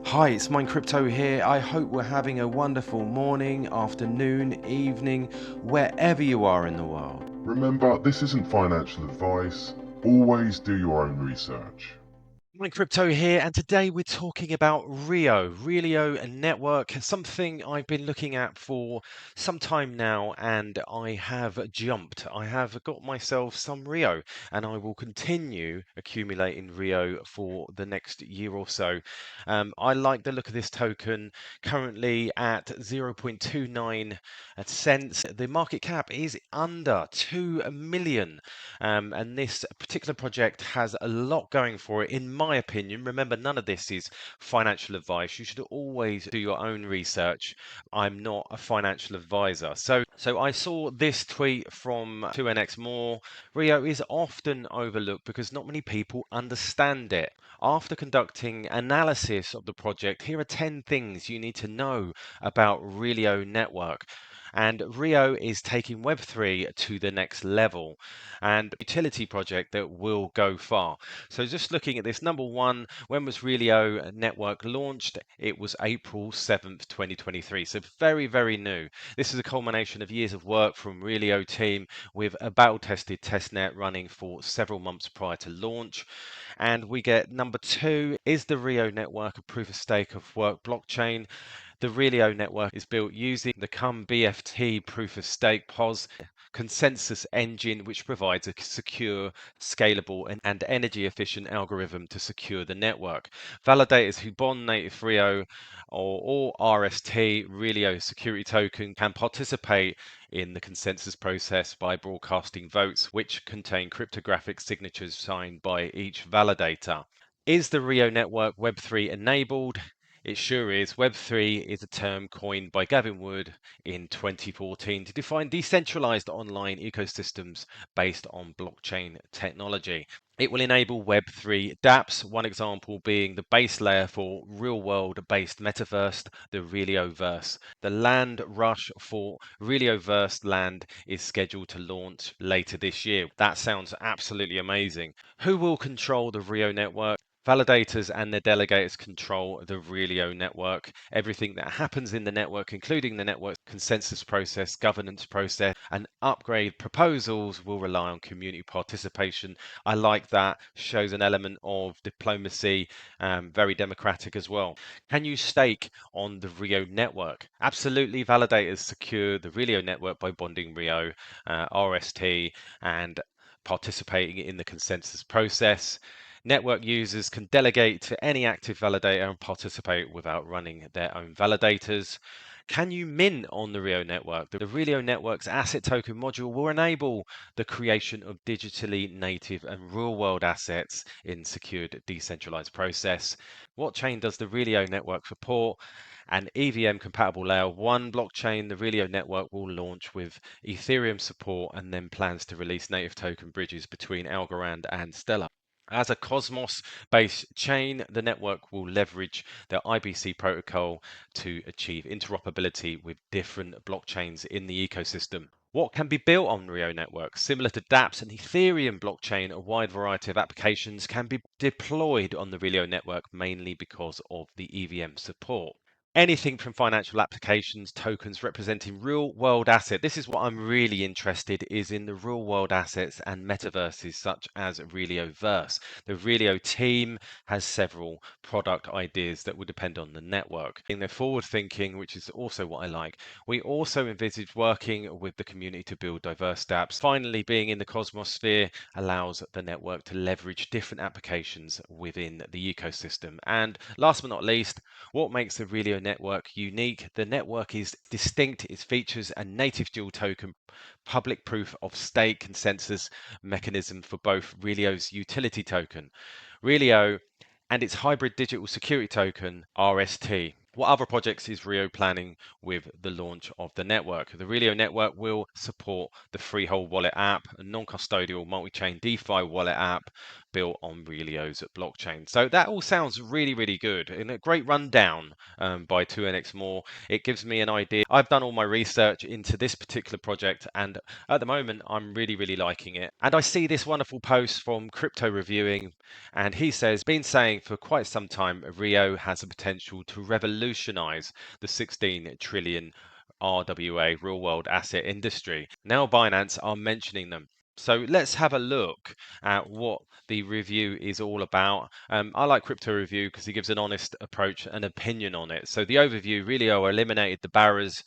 Hi, it's Mine Crypto here. I hope we're having a wonderful morning, afternoon, evening, wherever you are in the world. Remember, this isn't financial advice. Always do your own research. Mine Crypto here, and today we're talking about Realio Network, something I've been looking at for some time now, and I have jumped. I have got myself some Rio, and I will continue accumulating Rio for the next year or so. I like the look of this token, currently at 0.29 cents. The market cap is under 2 million. And this particular project has a lot going for it, in my opinion. Remember, none of this is financial advice. You should always do your own research. I'm not a financial advisor. So I saw this tweet from 2NX More. Rio is often overlooked because not many people understand it. After conducting analysis of the project, here are 10 things you need to know about Realio Network. And Rio is taking Web3 to the next level and utility project that will go far. So just looking at this, number one, when was Realio Network launched? It was April 7th, 2023. So very, very new. This is a culmination of years of work from Realio team with a battle-tested testnet running for several months prior to launch. And we get number two, is the Rio network a proof of stake of work blockchain? The Realio network is built using the BFT proof of stake POS consensus engine, which provides a secure, scalable, and energy efficient algorithm to secure the network. Validators who bond native Rio or RST Realio security token can participate in the consensus process by broadcasting votes which contain cryptographic signatures signed by each validator. Is the Rio network Web3 enabled? It sure is. Web3 is a term coined by Gavin Wood in 2014 to define decentralized online ecosystems based on blockchain technology. It will enable Web3 dApps, one example being the base layer for real-world based metaverse, the Realioverse. The land rush for Realioverse land is scheduled to launch later this year. That sounds absolutely amazing. Who will control the Rio network? Validators and their delegators control the Realio network. Everything that happens in the network, including the network consensus process, governance process, and upgrade proposals, will rely on community participation. I like that. Shows an element of diplomacy, very democratic as well. Can you stake on the Rio network? Absolutely. Validators secure the Realio network by bonding Rio, RST, and participating in the consensus process. Network users can delegate to any active validator and participate without running their own validators. Can you mint on the Rio network? The Rio network's asset token module will enable the creation of digitally native and real world assets in secured decentralized process. What chain does the Rio network support? An EVM compatible layer 1 blockchain. The Realio network will launch with Ethereum support and then plans to release native token bridges between Algorand and Stellar. As a Cosmos based chain, the network will leverage the IBC protocol to achieve interoperability with different blockchains in the ecosystem. What can be built on Rio Network? Similar to dApps and Ethereum blockchain, a wide variety of applications can be deployed on the Rio network mainly because of the EVM support. Anything from financial applications, tokens representing real world asset. This is what I'm really interested is in the real world assets and metaverses such as Realioverse. The Realio team has several product ideas that will depend on the network. In their forward thinking, which is also what I like, we also envisage working with the community to build diverse dApps. Finally, being in the Cosmos sphere allows the network to leverage different applications within the ecosystem. And last but not least, what makes the Realio network unique? The network is distinct. Its features a native dual token public proof of stake consensus mechanism for both Realio's utility token, Realio, and its hybrid digital security token, RST. What other projects is Rio planning with the launch of the network? The Realio network will support the Freehold wallet app, a non-custodial multi-chain DeFi wallet app built on Realio's blockchain. So that all sounds really, really good and a great rundown by 2NX More. It gives me an idea. I've done all my research into this particular project, and at the moment, I'm really, really liking it. And I see this wonderful post from Crypto Reviewing, and he says, been saying for quite some time, Rio has the potential to revolutionize the 16 trillion RWA real world asset industry. Now Binance are mentioning them. So let's have a look at what the review is all about. I like Crypto Review because he gives an honest approach and opinion on it. So the overview really eliminated the barriers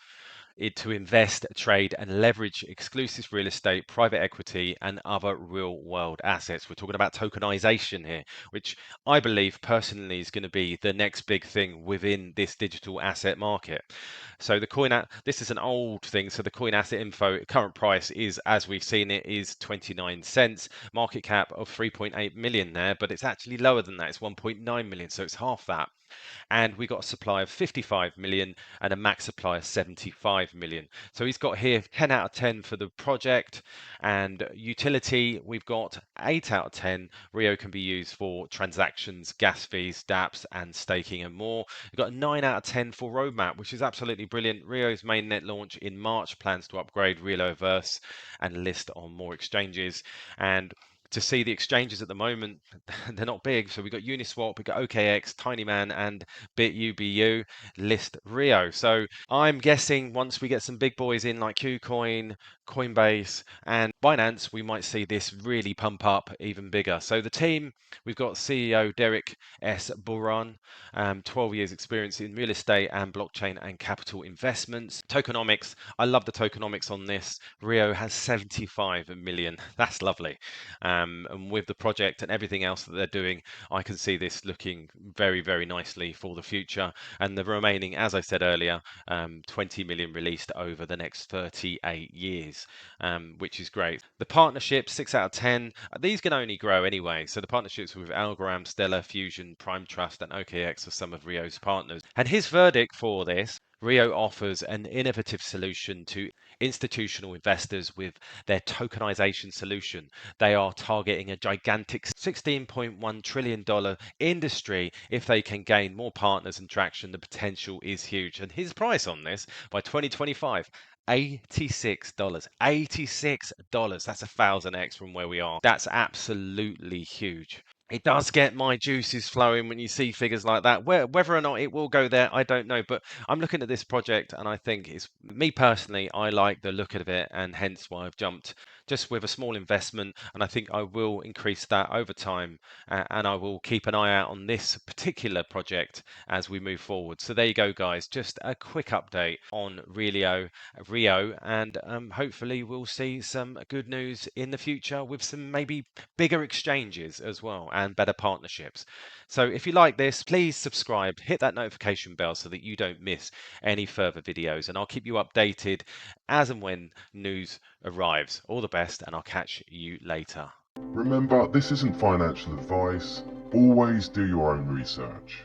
to invest, trade, and leverage exclusive real estate, private equity, and other real world assets. We're talking about tokenization here, which I believe personally is going to be the next big thing within this digital asset market. So the this is an old thing. So the coin asset info current price is, as we've seen it, is 29 cents. Market cap of 3.8 million there, but it's actually lower than that. It's 1.9 million, so it's half that. And we got a supply of 55 million and a max supply of 75 million. So he's got here 10 out of 10 for the project, and utility we've got 8 out of 10. Rio can be used for transactions, gas fees, dApps, and staking and more. We've got a 9 out of 10 for roadmap, which is absolutely brilliant. Rio's mainnet launch in March, plans to upgrade Reloverse and list on more exchanges. And to see the exchanges at the moment, they're not big. So we've got Uniswap, we've got OKX, Tinyman, and BitUBU list Rio. So I'm guessing once we get some big boys in like KuCoin, Coinbase, and Binance, we might see this really pump up even bigger. So the team, we've got CEO Derek S. Buran, 12 years experience in real estate and blockchain and capital investments. Tokenomics, I love the tokenomics on this. Rio has 75 million. That's lovely. And with the project and everything else that they're doing, I can see this looking very, very nicely for the future. And the remaining, as I said earlier, 20 million released over the next 38 years, which is great. The partnerships, 6 out of 10, these can only grow anyway. So the partnerships with Algorand, Stellar, Fusion, Prime Trust, and OKX are some of Rio's partners. And his verdict for this, Rio offers an innovative solution to institutional investors with their tokenization solution. They are targeting a gigantic $16.1 trillion industry. If they can gain more partners and traction, the potential is huge. And his price on this by 2025, $86. $86. That's 1,000x from where we are. That's absolutely huge. It does get my juices flowing when you see figures like that. Whether or not it will go there, I don't know. But I'm looking at this project and I think it's me personally, I like the look of it, and hence why I've jumped just with a small investment. And I think I will increase that over time, and I will keep an eye out on this particular project as we move forward. So there you go, guys. Just a quick update on Rio, and hopefully we'll see some good news in the future with some maybe bigger exchanges as well and better partnerships. So if you like this, please subscribe, hit that notification bell so that you don't miss any further videos, and I'll keep you updated as and when news arrives. All the best, and I'll catch you later. Remember, this isn't financial advice. Always do your own research.